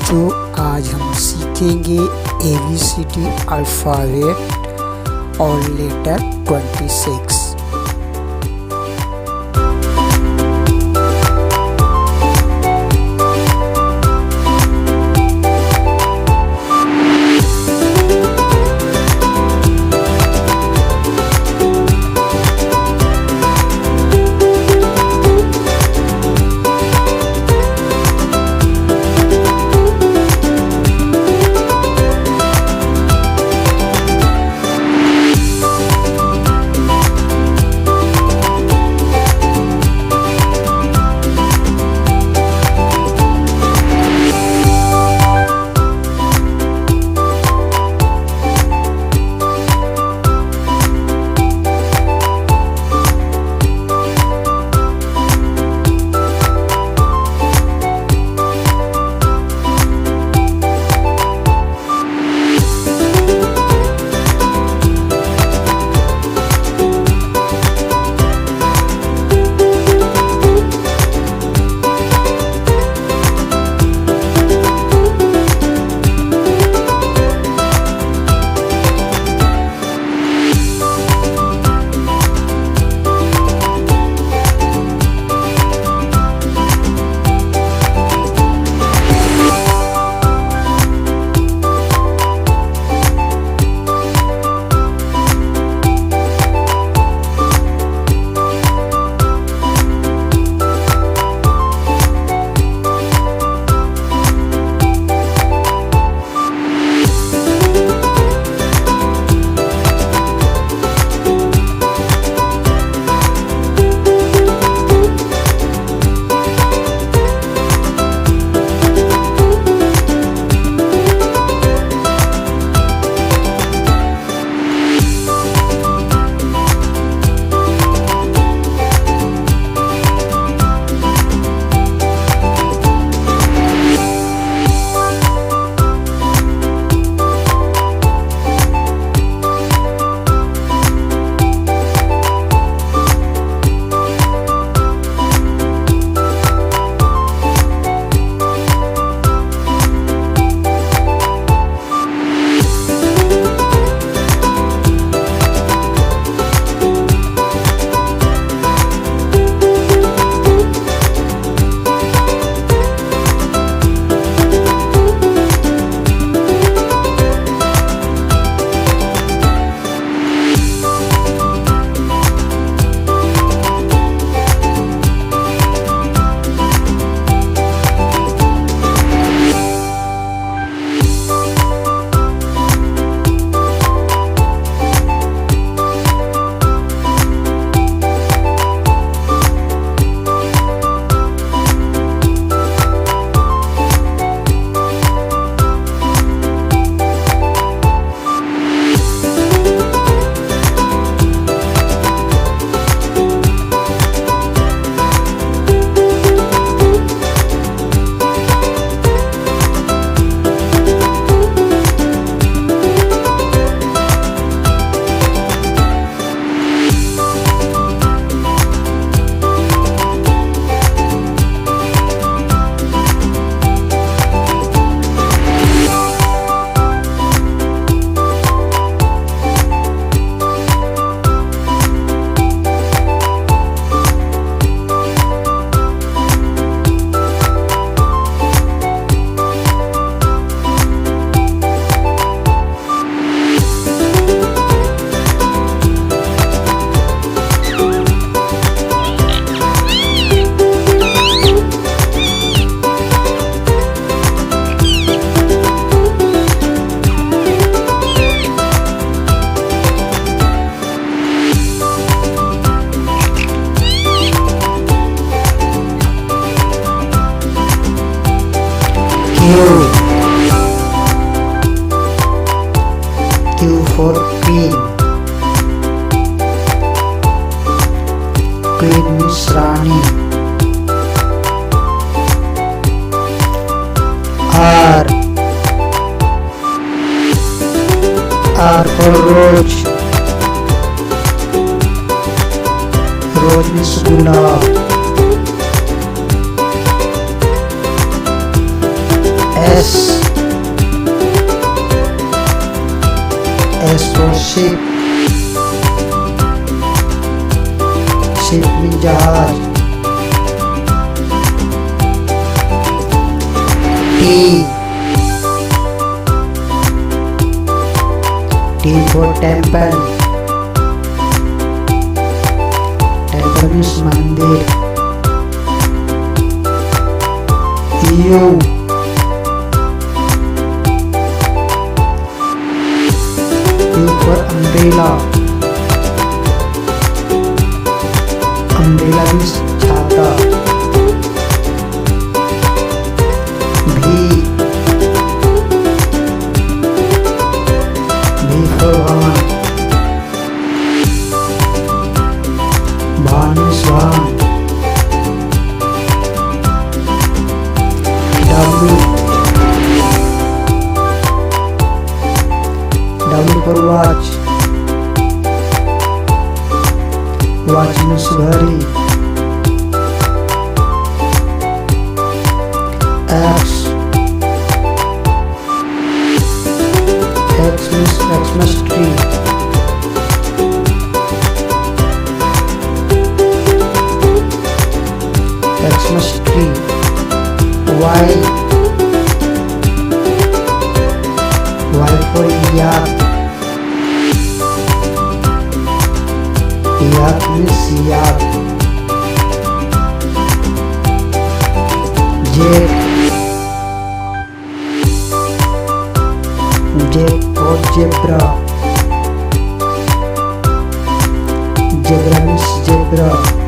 बच्चों, आज हम सीखेंगे ABCD अल्फ़ाबेट और letter 26। Q for queen. Queen means Rani. R for rose. Rose means gulab. S. S for ship. Ship means जहाज. T. T for temple. Temple means मंदिर. U. U for umbrella. Umbrella means छाता. V. V for Phon. Phon means Phon. W. W for watch. Watch means घड़ी. X. X means Xmas tree. Xmas tree. Y. Y for yak. Yak means yak. J. J for zebra. Zebra means zebra.